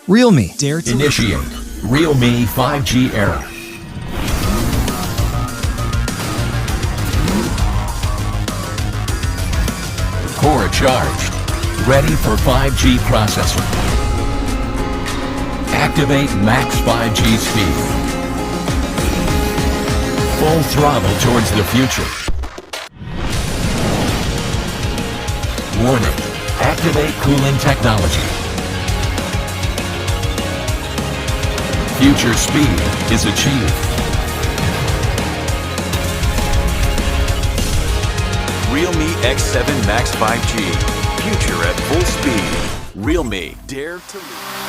Realme. Dare to Initiate Realme 5G era. Core charged. Ready for 5G processor. Activate max 5G speed. Full throttle towards the future. Warning. Activate cooling technology. Future speed is achieved. Realme X7 Max 5G. Future at full speed. Realme. Dare to lead.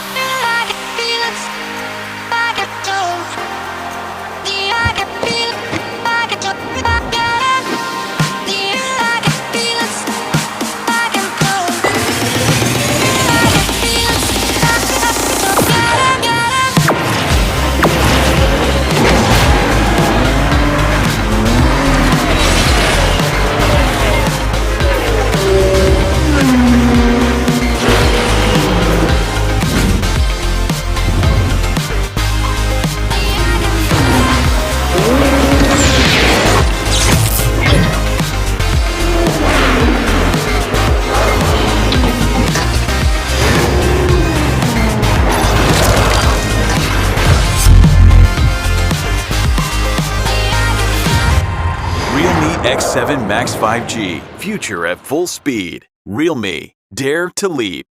Realme X7 Max 5G. Future at full speed. Realme. Dare to leap.